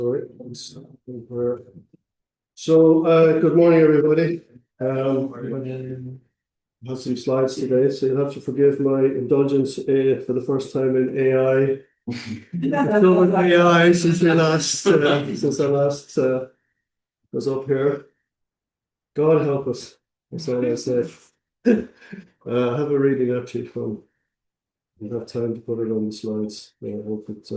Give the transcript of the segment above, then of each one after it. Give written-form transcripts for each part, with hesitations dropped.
Good morning, everybody. I have some slides today, so you'll have to forgive my indulgence for the first time in AI. Still with AI since I last was up here. God help us. That's all I say. I have a reading actually from. I don't have time to put it on the slides. I hope it.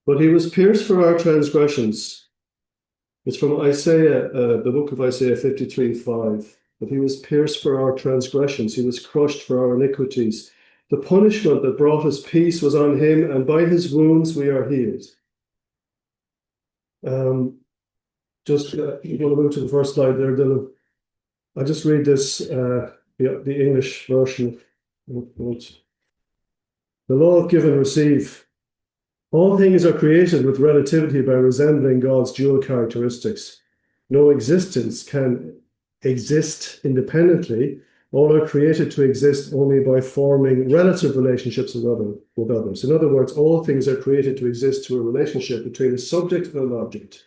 But he was pierced for our transgressions. It's from Isaiah, the book of Isaiah 53:5. But he was pierced for our transgressions. He was crushed for our iniquities. The punishment that brought us peace was on him, and by his wounds we are healed. You want to move to the first slide there, Dylan? I'll just read this, the English version. The law of give and receive. All things are created with relativity by resembling God's dual characteristics. No existence can exist independently. All are created to exist only by forming relative relationships with others. In other words, all things are created to exist through a relationship between a subject and an object.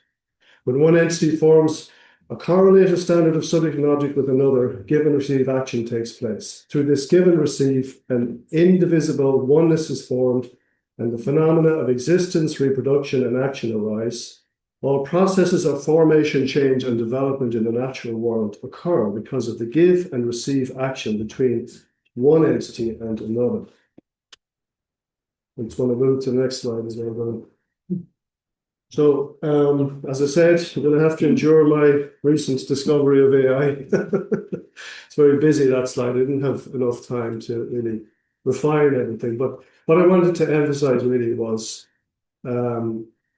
When one entity forms a correlated standard of subject and object with another, give and receive action takes place. Through this give and receive, an indivisible oneness is formed, and the phenomena of existence, reproduction, and action arise. All processes of formation, change, and development in the natural world occur because of the give and receive action between one entity and another. I just want to move to the next slide as well. So, as I said, I'm going to have to endure my recent discovery of AI. It's very busy, that slide. I didn't have enough time to really refine everything. But what I wanted to emphasize really was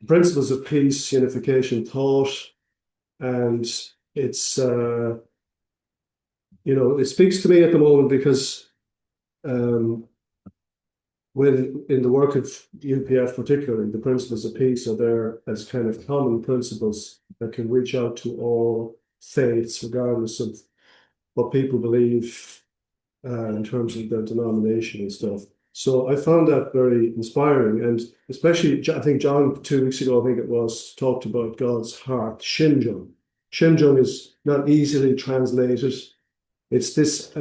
principles of peace, unification, thought, and it's, it speaks to me at the moment because when in the work of UPF particularly, the principles of peace are there as kind of common principles that can reach out to all faiths, regardless of what people believe in terms of their denomination and stuff. So I found that very inspiring, and especially, I think John 2 weeks ago, talked about God's heart, Shinjung. Shinjung is not easily translated. It's this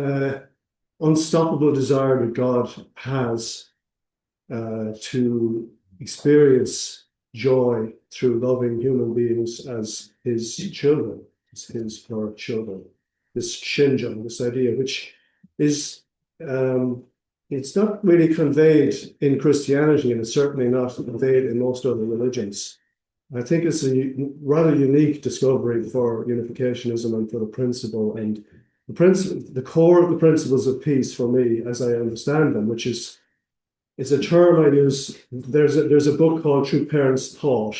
unstoppable desire that God has to experience joy through loving human beings as his children, her children. This Shinjung, this idea, which is it's not really conveyed in Christianity, and it's certainly not conveyed in most other religions. I think it's a rather unique discovery for unificationism and for the principle. And the core of the principles of peace for me, as I understand them, which is a term I use. There's a book called True Parents' Thought,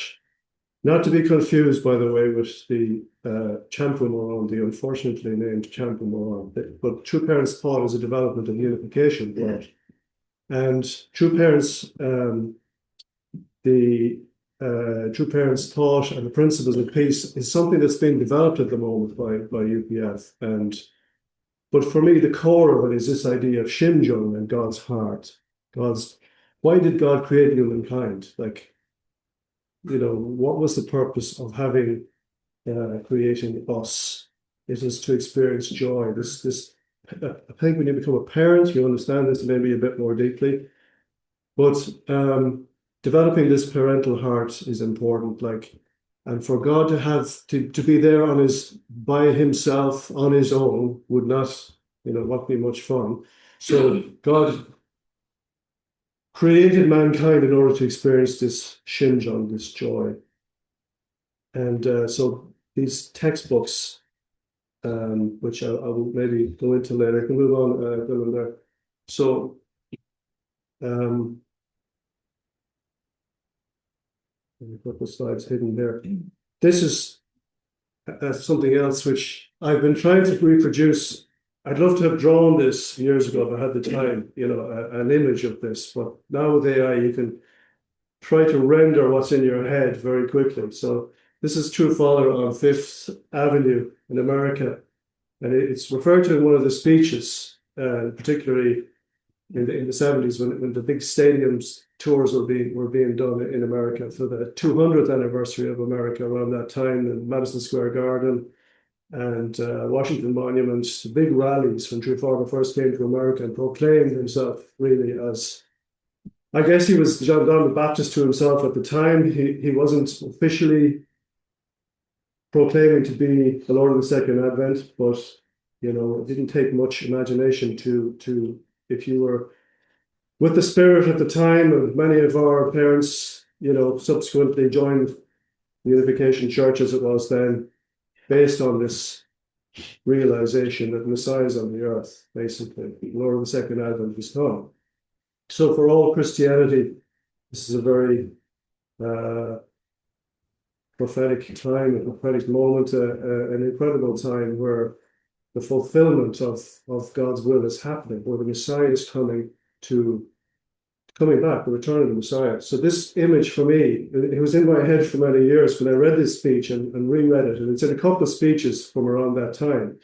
not to be confused, by the way, with the Champiomoron, the unfortunately named Champiomoron. But True Parents' Thought is a development of unification thought. And True Parents, True Parents' Thought and the principles of peace is something that's being developed at the moment by UPF. But for me, the core of it is this idea of Shinjung and God's heart. Why did God create humankind? What was the purpose of having creating us? It is to experience joy. I think when you become a parent, you understand this maybe a bit more deeply. But developing this parental heart is important. And for God to have to be there by himself on his own would not be much fun. So God created mankind in order to experience this Shinjung, this joy. And so these textbooks, which I will maybe go into later, I can move on, Dylan, there. So, let me put the slides hidden there. This is something else which I've been trying to reproduce. I'd love to have drawn this years ago if I had the time, an image of this. But now with AI, you can try to render what's in your head very quickly. So this is True Father on Fifth Avenue in America. And it's referred to in one of the speeches. particularly in the 70s when the big stadiums tours were being done in America for the 200th anniversary of America around that time in Madison Square Garden and Washington Monument, big rallies when Treforder first came to America and proclaimed himself really as, I guess he was John Donald Baptist to himself at the time. He wasn't officially proclaiming to be the Lord of the Second Advent, but it didn't take much imagination to if you were with the Spirit at the time, and many of our parents, subsequently joined the Unification Church as it was then, based on this realization that Messiah is on the earth, basically. The Lord of the Second Advent is come. So for all Christianity, this is a very prophetic time, a prophetic moment, an incredible time where the fulfillment of God's will is happening, where the Messiah is coming back, the return of the Messiah. So this image for me, it was in my head for many years when I read this speech and reread it. And it's in a couple of speeches from around that time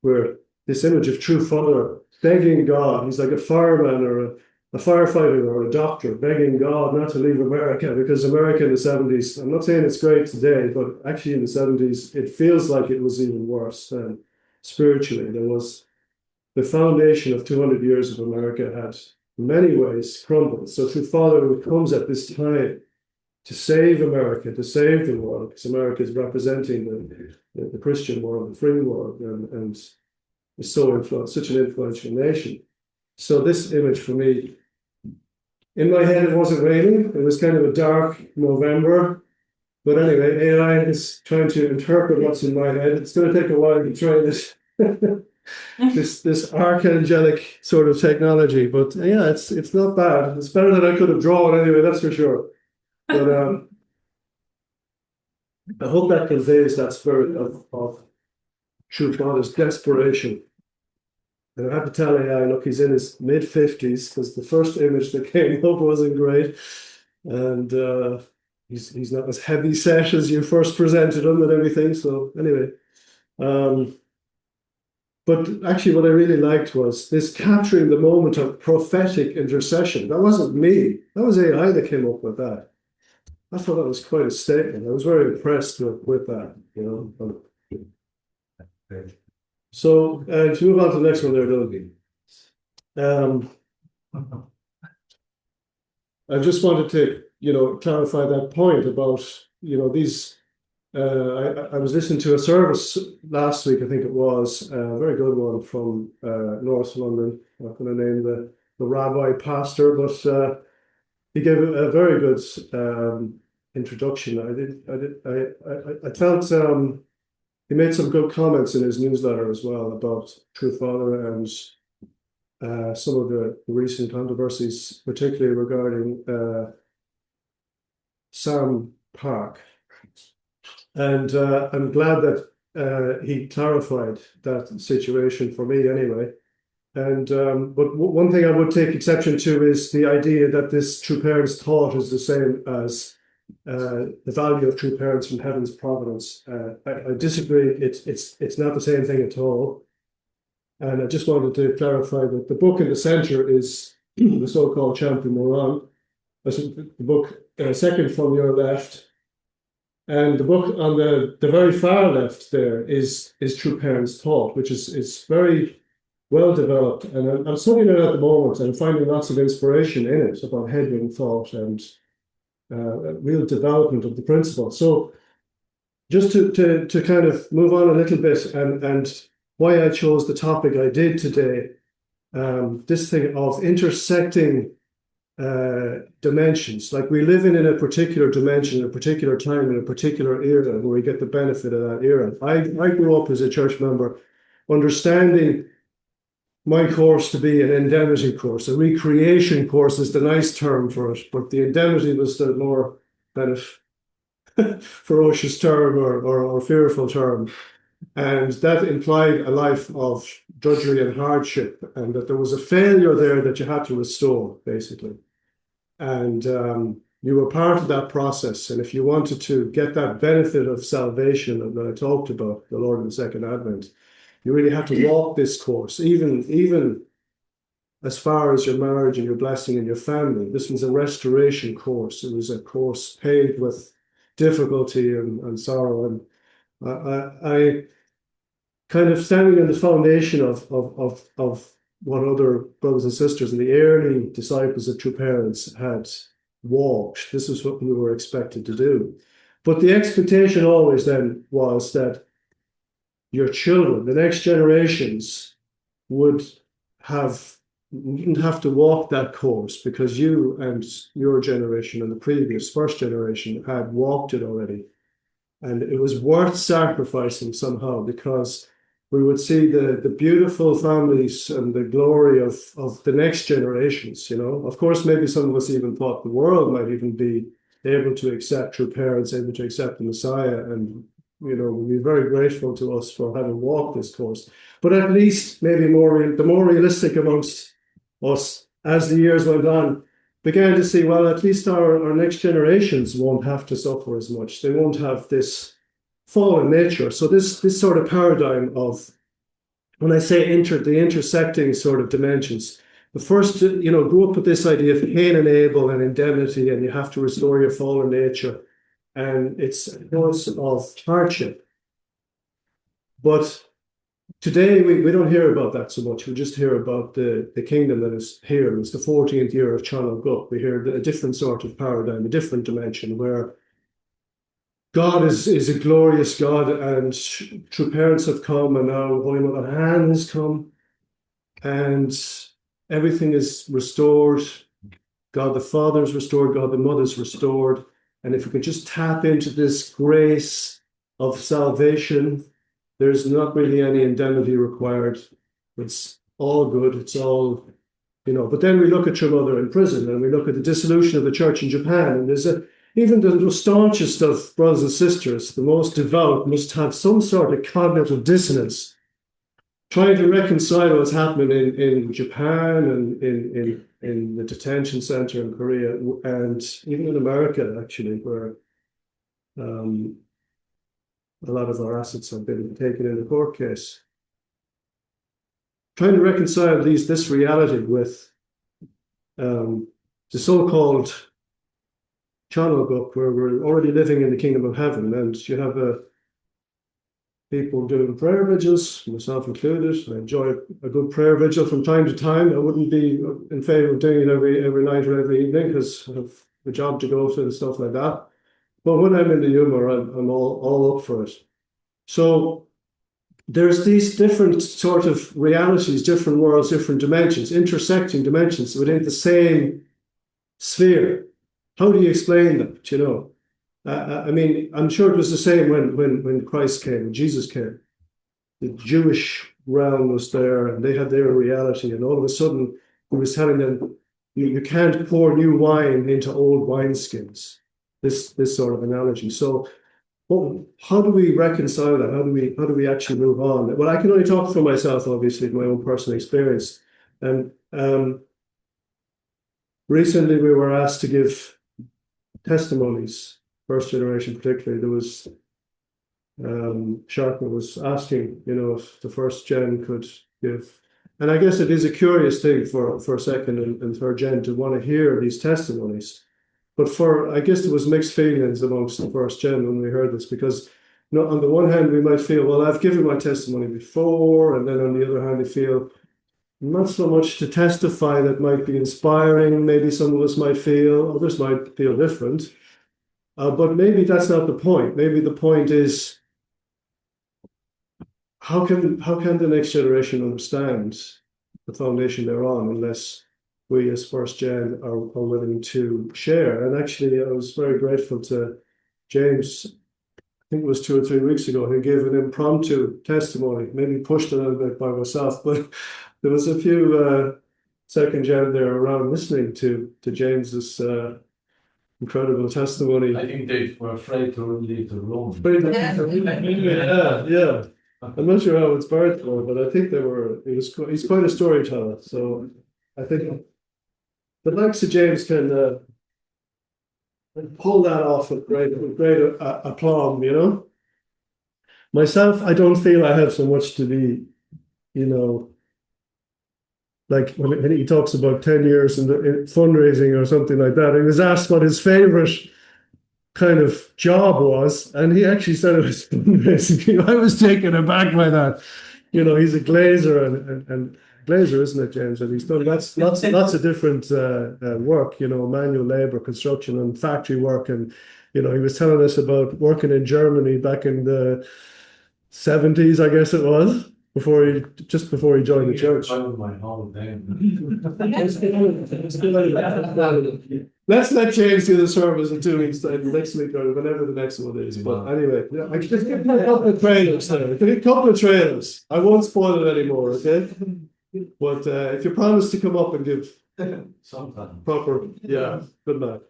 where this image of true father begging God, he's like a fireman or a firefighter or a doctor begging God not to leave America, because America in the 70s, I'm not saying it's great today, but actually in the 70s, it feels like it was even worse than spiritually. There was the foundation of 200 years of America had in many ways crumbled. So true father comes at this time to save America, to save the world, because America is representing the Christian world, the free world, and is such an influential nation. So this image for me, in my head, it wasn't raining. It was kind of a dark November. But anyway, AI is trying to interpret what's in my head. It's going to take a while to train this this archangelic sort of technology. But yeah, it's not bad. It's better than I could have drawn anyway, that's for sure. But I hope that conveys that spirit of true father's desperation. And I had to tell AI, look, he's in his mid-50s, because the first image that came up wasn't great. And he's not as heavy set as you first presented him and everything. So anyway, but actually what I really liked was this capturing the moment of prophetic intercession. That wasn't me. That was AI that came up with that. I thought that was quite a statement. I was very impressed with that, So to move on to the next one there, Dylan. I just wanted to, clarify that point about, these. I was listening to a service last week, I think it was, a very good one from North London. I'm not going to name the rabbi pastor, but he gave a very good introduction. I felt he made some good comments in his newsletter as well about True Father and some of the recent controversies, particularly regarding Sam Park. And I'm glad that he clarified that situation for me anyway. And but one thing I would take exception to is the idea that this true parents thought is the same as the value of true parents from heaven's providence. I disagree. It's not the same thing at all. And I just wanted to clarify that the book in the center is the so-called Champion Moran. The book second from your left. And the book on the very far left there is True Parents Thought, which is very well developed. And I'm studying it at the moment and finding lots of inspiration in it about Hedwig thought and real development of the principle. So just to kind of move on a little bit and why I chose the topic I did today, this thing of intersecting dimensions. Like we live in a particular dimension, a particular time, in a particular era where we get the benefit of that era. I grew up as a church member understanding my course to be an indemnity course. A recreation course is the nice term for it, but the indemnity was the more kind of ferocious term or fearful term. And that implied a life of drudgery and hardship, and that there was a failure there that you had to restore, basically. And you were part of that process. And if you wanted to get that benefit of salvation that I talked about, the Lord of the Second Advent, you really had to walk this course, even as far as your marriage and your blessing and your family. This was a restoration course. It was a course paved with difficulty and sorrow. And I kind of standing on the foundation of what other brothers and sisters and the early disciples of true parents had walked. This is what we were expected to do. But the expectation always then was that your children, the next generations, would have wouldn't have to walk that course because you and your generation and the previous first generation had walked it already. And it was worth sacrificing somehow because we would see the beautiful families and the glory of the next generations, you know. Of course, maybe some of us even thought the world might even be able to accept true parents, able to accept the Messiah, and you know, we'd be very grateful to us for having walked this course. But at least maybe the more realistic amongst us as the years went on began to see, well, at least our next generations won't have to suffer as much. They won't have this fallen nature. So this sort of paradigm of, when I say the intersecting sort of dimensions, the first, you know, grew up with this idea of Cain and Abel and indemnity, and you have to restore your fallen nature. And it's a cause of hardship. But today, we don't hear about that so much. We just hear about the kingdom that is here. It's the 14th year of Cheonilguk. We hear a different sort of paradigm, a different dimension where God is a glorious God, and true parents have come, and now Holy Mother Anne has come, and everything is restored. God the Father is restored, God the Mother is restored. And if we could just tap into this grace of salvation, there's not really any indemnity required. It's all good. It's all, you know. But then we look at your mother in prison, and we look at the dissolution of the church in Japan, and there's even the staunchest of brothers and sisters, the most devout, must have some sort of cognitive dissonance, trying to reconcile what's happening in Japan and in the detention center in Korea, and even in America, actually, where a lot of our assets have been taken in a court case. Trying to reconcile this reality with the so-called Cheonilguk, where we're already living in the kingdom of heaven, and you have people doing prayer vigils, myself included. I enjoy a good prayer vigil from time to time. I wouldn't be in favor of doing it every night or every evening because I have a job to go to and stuff like that. But when I'm in the humor, I'm all up for it. So there's these different sort of realities, different worlds, different dimensions, intersecting dimensions within the same sphere. How do you explain that? You know, I mean, I'm sure it was the same when Christ came, when Jesus came. The Jewish realm was there, and they had their reality, and all of a sudden, he was telling them, "You can't pour new wine into old wineskins." This sort of analogy. So, how do we reconcile that? How do we actually move on? Well, I can only talk for myself, obviously, my own personal experience. And recently, we were asked to give testimonies. First generation, particularly, there was Sharpman was asking, you know, if the first gen could give. And I guess it is a curious thing for second and third gen to want to hear these testimonies. But I guess there was mixed feelings amongst the first gen when we heard this, because, you know, on the one hand, we might feel, well, I've given my testimony before, and then on the other hand, we feel not so much to testify that might be inspiring. Maybe some of us might feel, others might feel different. But maybe that's not the point. Maybe the point is, how can the next generation understand the foundation they're on unless we as first gen are willing to share? And actually, I was very grateful to James, I think it was 2 or 3 weeks ago, who gave an impromptu testimony, maybe pushed a little bit by myself, but there was a few second gen there around listening to James's incredible testimony. I think they were afraid to leave the room. Yeah. I'm not sure how it's birthed, but I think he's quite a storyteller. So I think the likes of James can pull that off with great aplomb, you know. Myself, I don't feel I have so much to be, you know, like when he talks about 10 years in fundraising or something like that, he was asked what his favorite kind of job was, and he actually said it was fundraising. I was taken aback by that. He's a glazer and glazer, isn't it, James? And he's done lots of different work, manual labor, construction, and factory work. And he was telling us about working in Germany back in the 70s, I guess it was, just before he joined the church. My holiday. Let's let James do the service in 2 weeks time, next week or whenever the next one is. But anyway, I just give you a couple of trailers there. A couple of trailers. I won't spoil it anymore, okay? But if you promise to come up and give sometime proper, yeah, good man.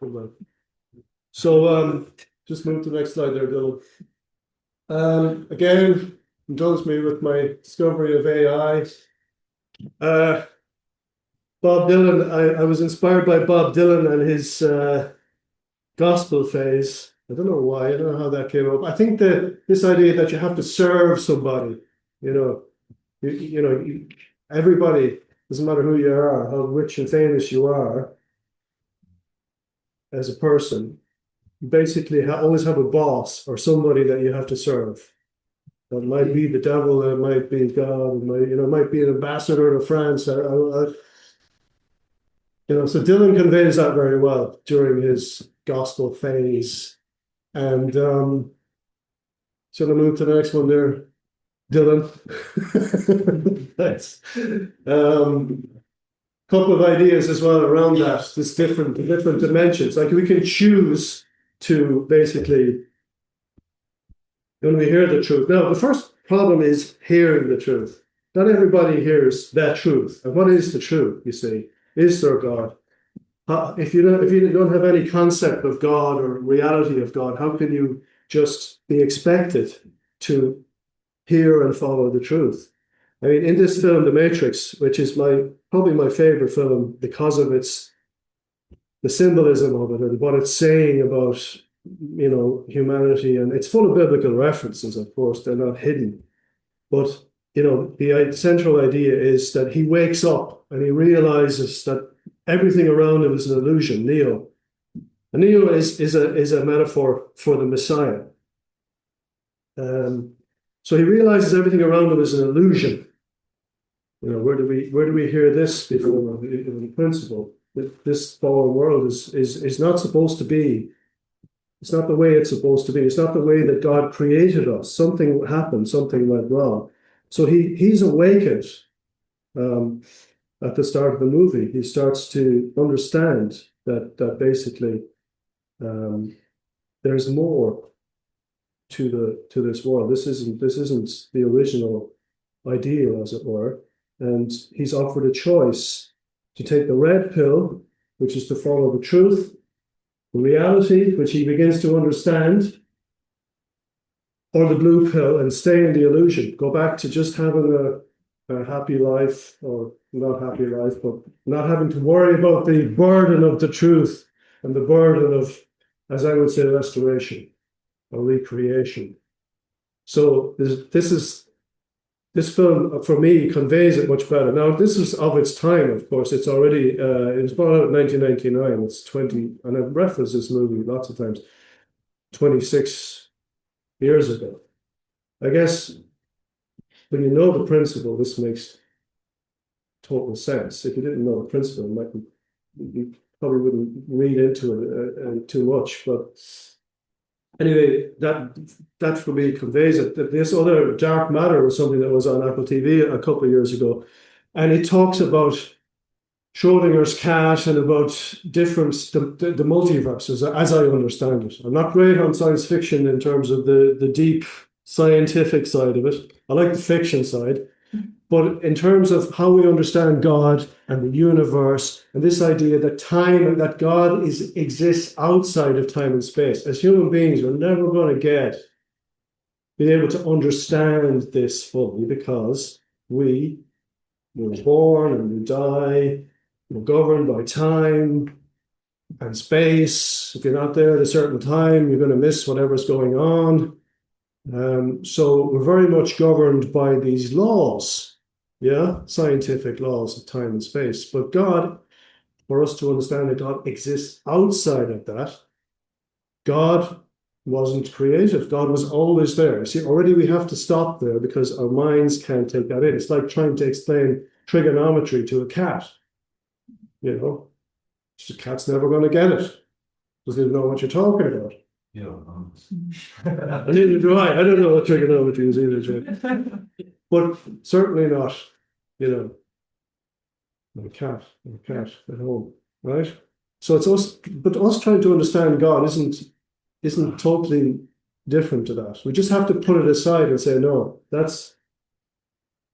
So just move to the next slide there, Dylan. Again, indulge me with my discovery of AI. Bob Dylan, I was inspired by Bob Dylan and his gospel phase. I don't know why, I don't know how that came up. I think this idea that you have to serve somebody, everybody, doesn't matter who you are, how rich and famous you are as a person, you basically always have a boss or somebody that you have to serve. That might be the devil, it might be God, it might be an ambassador to France. So Dylan conveys that very well during his gospel phase. And so I'll move to the next one there, Dylan. Thanks. Couple of ideas as well around that, this different dimensions. Like we can choose to basically, when we hear the truth. Now, the first problem is hearing the truth. Not everybody hears that truth. And what is the truth, you see? Is there God? If you don't have any concept of God or reality of God, how can you just be expected to hear and follow the truth? I mean, in this film, The Matrix, which is probably my favorite film because of the symbolism of it and what it's saying about humanity, and it's full of biblical references, of course, they're not hidden. But the central idea is that he wakes up and he realizes that everything around him is an illusion, Neo. And Neo is a metaphor for the Messiah. So he realizes everything around him is an illusion. Where do we hear this before in the principle? This fallen world is not supposed to be. It's not the way it's supposed to be. It's not the way that God created us. Something happened. Something went wrong. So he's awakened at the start of the movie. He starts to understand that basically there's more to this world. This isn't the original ideal, as it were. And he's offered a choice to take the red pill, which is to follow the truth, the reality, which he begins to understand, or the blue pill and stay in the illusion. Go back to just having a happy life, or not happy life, but not having to worry about the burden of the truth and the burden of, as I would say, restoration or recreation. So this film, for me, conveys it much better. Now, this is of its time, of course. It's already, it was brought out in 1999. It's 20, and I've referenced this movie lots of times, 26 years ago. I guess when you know the principle, this makes total sense. If you didn't know the principle, you probably wouldn't read into it too much. But anyway, that for me conveys it. This other Dark Matter was something that was on Apple TV a couple of years ago, and it talks about Schrodinger's cat and about the multiverse, as I understand it. I'm not great on science fiction in terms of the deep scientific side of it. I like the fiction side. But in terms of how we understand God and the universe, and this idea that that God exists outside of time and space, as human beings, we're never going to be able to understand this fully, because we were born and we die, we're governed by time and space. If you're not there at a certain time, you're going to miss whatever's going on. So we're very much governed by these laws. yeah, scientific laws of time and space. But God, for us to understand that God exists outside of that, God wasn't creative. God was always there. See, already we have to stop there because our minds can't take that in. It's like trying to explain trigonometry to a cat. You know, the cat's never going to get it. Doesn't even know what you're talking about. Yeah. Neither do I. I don't know what trigonometry is either, Jim. But certainly not, you know, my cat at home, right? So it's us, but us trying to understand God isn't totally different to that. We just have to put it aside and say, no, that's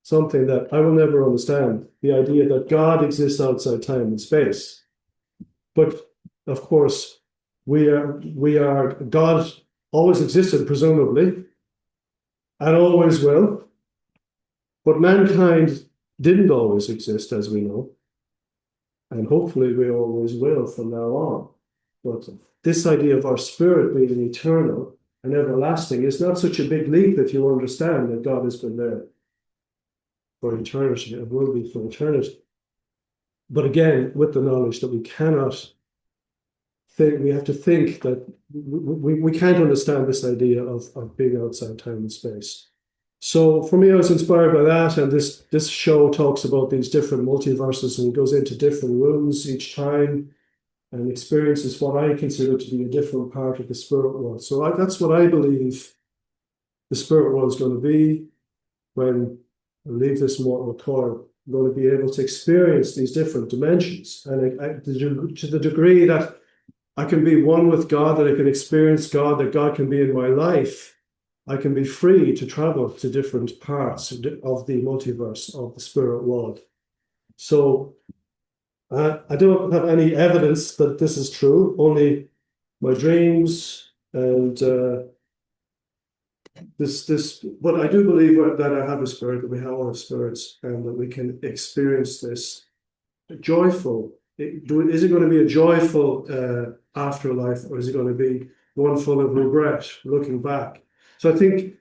something that I will never understand. The idea that God exists outside time and space. But of course, God always existed, presumably, and always will. But mankind didn't always exist, as we know. And hopefully we always will from now on. But this idea of our spirit being eternal and everlasting is not such a big leap if you understand that God has been there for eternity and will be for eternity. But again, with the knowledge that we cannot think, we have to think that we can't understand this idea of being outside time and space. So for me, I was inspired by that, and this show talks about these different multiverses and goes into different rooms each time and experiences what I consider to be a different part of the spirit world. So that's what I believe the spirit world is going to be when I leave this mortal coil. I'm going to be able to experience these different dimensions, and to the degree that I can be one with God, that I can experience God, that God can be in my life. I can be free to travel to different parts of the multiverse of the spirit world. So I don't have any evidence that this is true, only my dreams and this. But I do believe that I have a spirit, that we have all spirits, and that we can experience this joyful. Is it going to be a joyful afterlife, or is it going to be one full of regret, looking back? So I think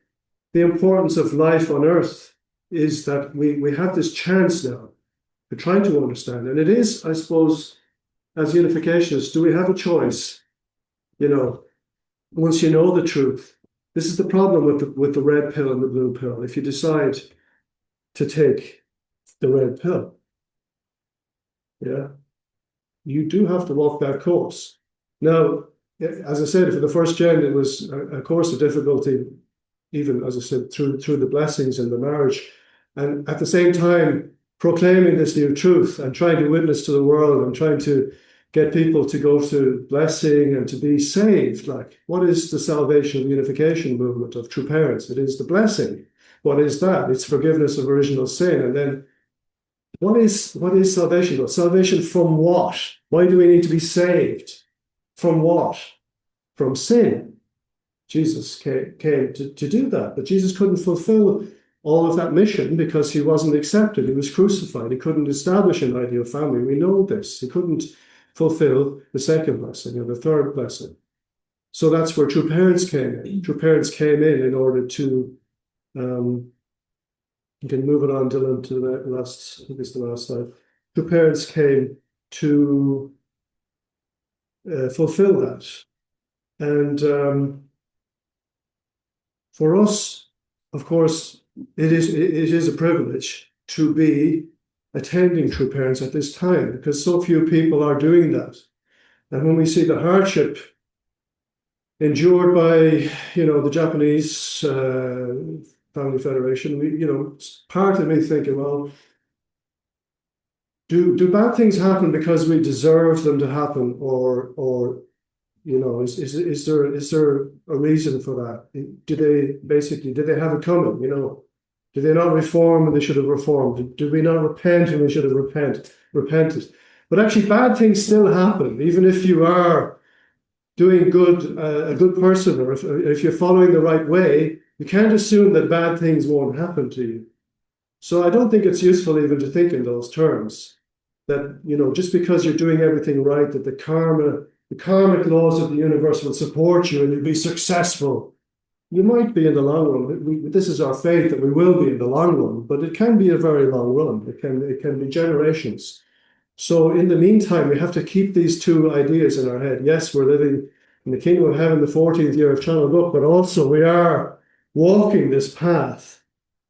the importance of life on earth is that we have this chance now to try to understand. And it is, I suppose, as unificationists, do we have a choice? You know, once you know the truth, this is the problem with the red pill and the blue pill. If you decide to take the red pill, yeah, you do have to walk that course. Now, as I said, for the first gen, it was a course of difficulty, even as I said, through the blessings and the marriage, and at the same time proclaiming this new truth and trying to witness to the world and trying to get people to go to blessing and to be saved. Like, what is the salvation unification movement of true parents? It is the blessing. What is that? It's forgiveness of original sin. And then what is salvation? Well, salvation from what? Why do we need to be saved? From what? From sin. Jesus came to do that, but Jesus couldn't fulfill all of that mission because he wasn't accepted. He was crucified. He couldn't establish an ideal family. We know this. He couldn't fulfill the second blessing or the third blessing. So that's where true parents came in. True parents came in order to, you can move it on, Dylan, to the last, I think it's the last slide. True parents came to fulfill that. And for us, of course, it is a privilege to be attending true parents at this time because so few people are doing that. And when we see the hardship endured by, the Japanese Family Federation, part of me thinking, well, do bad things happen because we deserve them to happen, or is there a reason for that? Did they have it coming? Did they not reform when they should have reformed? Did we not repent when we should have repented? But actually, bad things still happen, even if you are doing good, a good person, or if you're following the right way. You can't assume that bad things won't happen to you. So I don't think it's useful even to think in those terms. That just because you're doing everything right, that the karmic laws of the universe will support you and you'll be successful. you might be in the long run. This is our faith that we will be in the long run, but it can be a very long run. It can be generations. So in the meantime, we have to keep these two ideas in our head. Yes, we're living in the kingdom of heaven, the 14th year of Cheonilguk, but also we are walking this path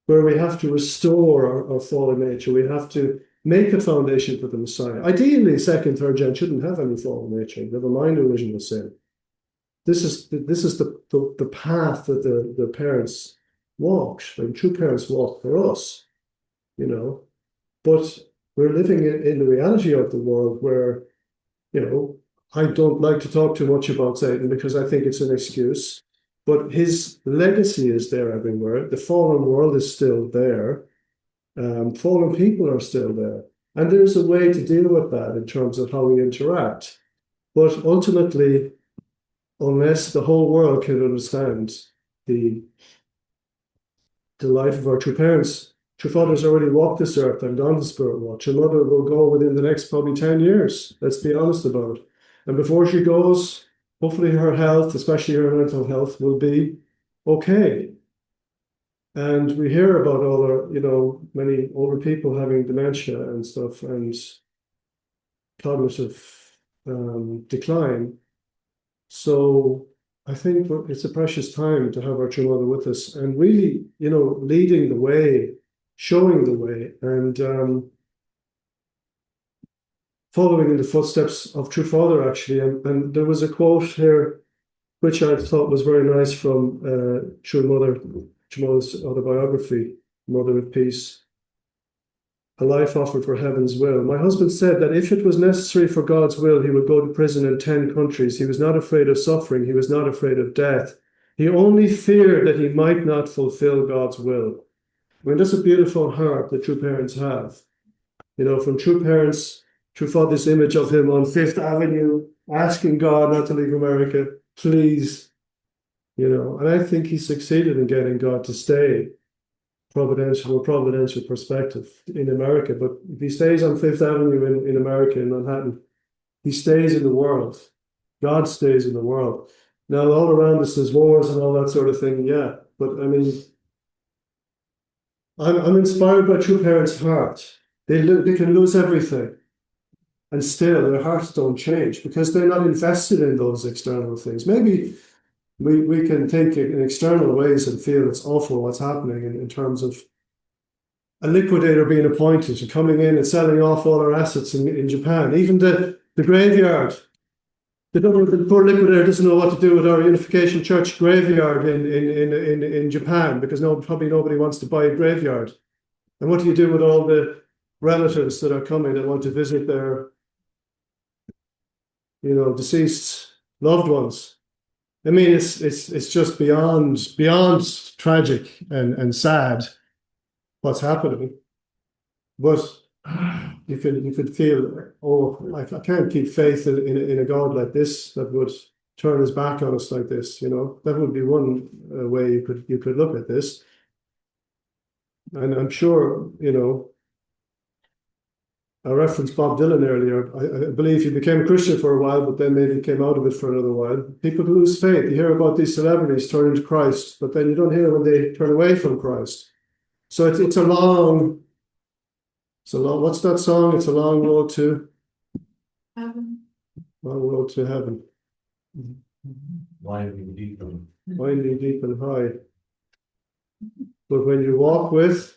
where we have to restore our fallen nature. We have to make a foundation for the Messiah. Ideally, second, third gen shouldn't have any fallen nature. Never mind original sin. This is the path that the parents walked, and true parents walked for us, you know. But we're living in the reality of the world where, you know, I don't like to talk too much about Satan because I think it's an excuse, but his legacy is there everywhere. The fallen world is still there. Fallen people are still there. And there's a way to deal with that in terms of how we interact. But ultimately, unless the whole world can understand the life of our true parents, true father's already walked this earth and done the spirit watch. Your mother will go within the next probably 10 years. Let's be honest about it. And before she goes, hopefully her health, especially her mental health, will be okay. And we hear about all our, you know, many older people having dementia and stuff and cognitive decline. So I think it's a precious time to have our true mother with us and really, you know, leading the way, showing the way, and following in the footsteps of true father, actually. And there was a quote here, which I thought was very nice from true mother's autobiography, Mother with Peace. A life offered for heaven's will. My husband said that if it was necessary for God's will, he would go to prison in 10 countries. He was not afraid of suffering. He was not afraid of death. He only feared that he might not fulfill God's will. I mean, that's a beautiful heart that true parents have. You know, from true parents, true father's image of him on Fifth Avenue, asking God not to leave America, please. You know, and I think he succeeded in getting God to stay providential perspective in America. But if he stays on Fifth Avenue in America, in Manhattan, he stays in the world. God stays in the world. Now, all around us, there's wars and all that sort of thing, yeah. But I mean, I'm inspired by true parents' heart. They can lose everything, and still their hearts don't change because they're not invested in those external things. Maybe we can think in external ways and feel it's awful what's happening in terms of a liquidator being appointed and coming in and selling off all our assets in Japan. Even the graveyard. The poor liquidator doesn't know what to do with our Unification Church graveyard in Japan because probably nobody wants to buy a graveyard. And what do you do with all the relatives that are coming that want to visit their, you know, deceased loved ones? I mean, it's just beyond tragic and sad what's happening. But you could feel, oh, I can't keep faith in a God like this that would turn his back on us like this. You know, that would be one way you could look at this. And I'm sure, you know, I referenced Bob Dylan earlier. I believe he became a Christian for a while, but then maybe came out of it for another while. People lose faith. You hear about these celebrities turning to Christ, but then you don't hear when they turn away from Christ. So it's a long, what's that song? It's a long road to heaven. Long road to heaven. Winding deep and Winding deep and high. But when you walk with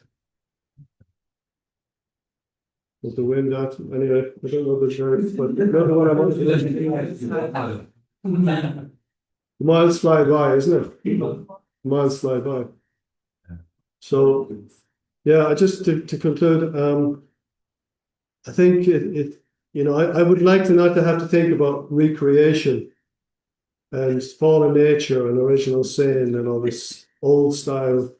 the wind out, anyway, I don't know the lyrics, but you know what I want to do. Miles fly by, isn't it? Miles fly by. So, yeah, just to conclude, I think you know, I would like to not to have to think about recreation and fallen nature and original sin and all this old style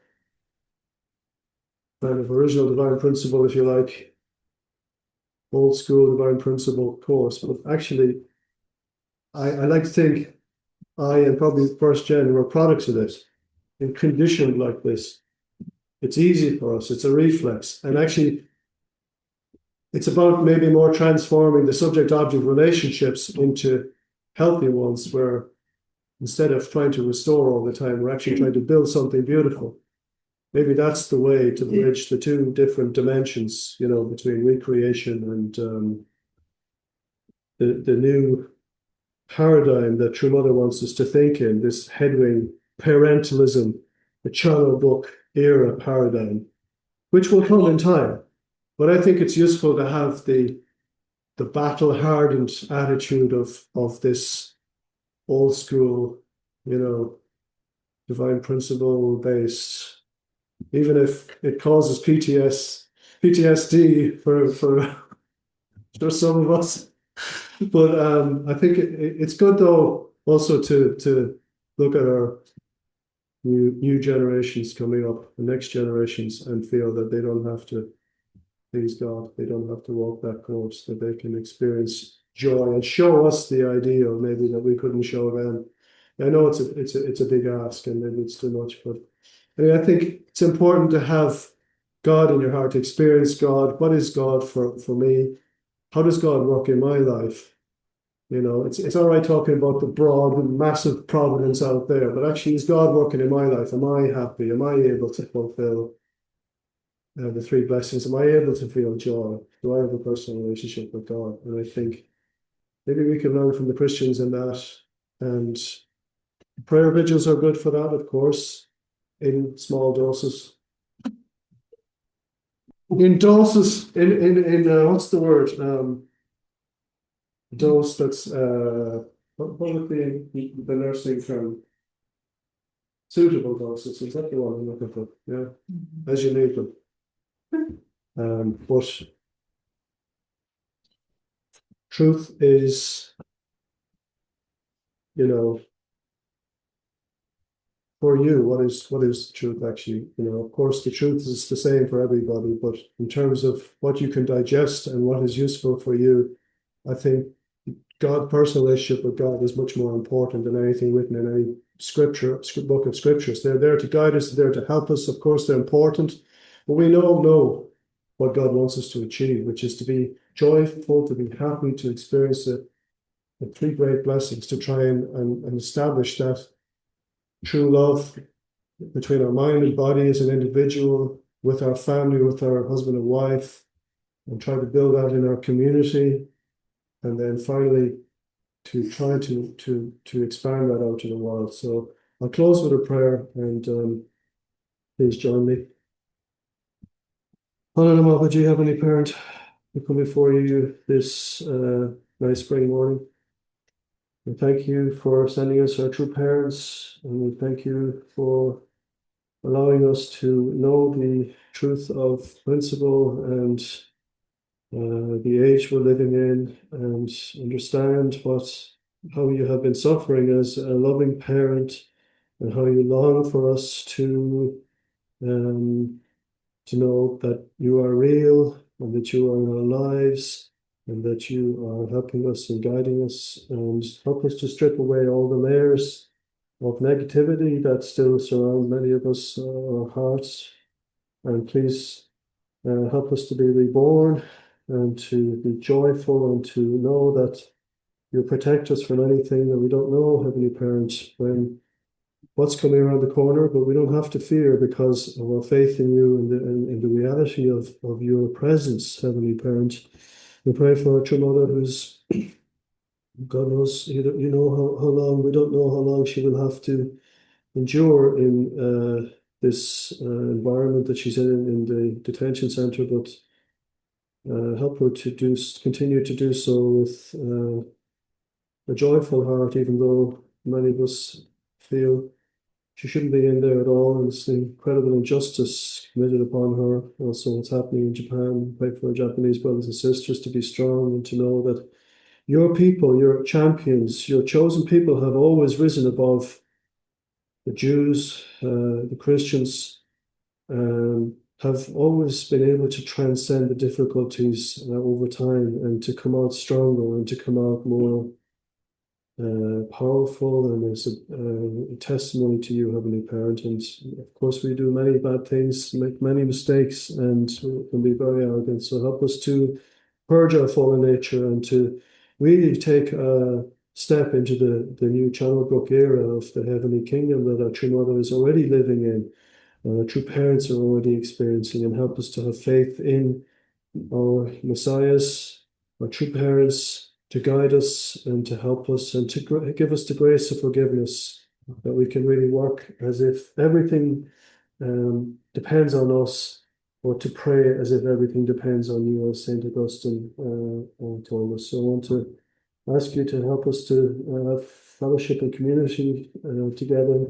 kind of original divine principle, if you like, old school divine principle course. But actually, I like to think I and probably first gen were products of this and conditioned like this. It's easy for us, it's a reflex. And actually, it's about maybe more transforming the subject-object relationships into healthy ones where instead of trying to restore all the time, we're actually trying to build something beautiful. Maybe that's the way to bridge the two different dimensions, between recreation and the new paradigm that True Mother wants us to think in, this headwing parentalism, the Cheonilguk era paradigm, which will come in time. But I think it's useful to have the battle-hardened attitude of this old school, divine principle based, even if it causes PTSD for some of us. But I think it's good though also to look at our new generations coming up, the next generations, and feel that they don't have to please God, they don't have to walk that course, that they can experience joy and show us the ideal maybe that we couldn't show them. I know it's a big ask and maybe it's too much, but I think it's important to have God in your heart, to experience God. What is God for me? How does God work in my life? It's all right talking about the broad and massive providence out there, but actually, is God working in my life? Am I happy? Am I able to fulfill the three blessings? Am I able to feel joy? Do I have a personal relationship with God? And I think maybe we can learn from the Christians in that. And prayer vigils are good for that, of course, in small doses. In doses, in what's the word? Dose that's what would be the nursing term? Suitable doses. Is that the one I'm looking for? Yeah, as you need them. But truth is, for you, what is truth actually? Of course, the truth is the same for everybody, but in terms of what you can digest and what is useful for you, I think personal relationship with God is much more important than anything written in any book of scriptures. They're there to guide us, they're there to help us. Of course, they're important, but we all know what God wants us to achieve, which is to be joyful, to be happy, to experience the three great blessings, to try and establish that true love between our mind and body as an individual, with our family, with our husband and wife, and try to build that in our community. And then finally, to try to expand that out to the world. So I'll close with a prayer, and please join me. Father, would you have any parent who come before you this nice spring morning? We thank you for sending us our true parents, and we thank you for allowing us to know the truth of principle and the age we're living in, and understand how you have been suffering as a loving parent, and how you long for us to know that you are real and that you are in our lives, and that you are helping us and guiding us, and help us to strip away all the layers of negativity that still surround many of us, our hearts. And please help us to be reborn and to be joyful and to know that you protect us from anything that we don't know, Heavenly Parent, when what's coming around the corner, but we don't have to fear because of our faith in you and in the reality of your presence, Heavenly Parent. We pray for our true mother who's, God knows, you know how long, we don't know how long she will have to endure in this environment that she's in the detention center, but help her to continue to do so with a joyful heart, even though many of us feel she shouldn't be in there at all. And it's the incredible injustice committed upon her. Also, what's happening in Japan. Pray for our Japanese brothers and sisters to be strong and to know that your people, your champions, your chosen people have always risen above the Jews, the Christians, have always been able to transcend the difficulties over time, and to come out stronger and to come out more powerful, and as a testimony to you, Heavenly Parent. And of course, we do many bad things, make many mistakes, and can be very arrogant. So help us to purge our fallen nature and to really take a step into the new Cheonilguk era of the heavenly kingdom that our true mother is already living in, and our true parents are already experiencing, and help us to have faith in our messiahs, our true parents, to guide us and to help us and to give us the grace of forgiveness, that we can really work as if everything depends on us, or to pray as if everything depends on you, as St. Augustine told us. So I want to ask you to help us to have fellowship and community together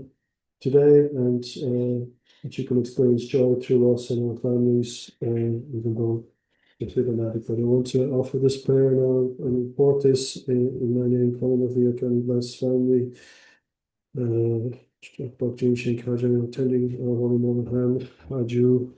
today, and that you can experience joy through us and our families, even though it's problematic. But I want to offer this prayer now and report this in my name, Colm of the County Blessed Family. Bogdan Shinkajan, attending our Holy Mother Hand, Aju.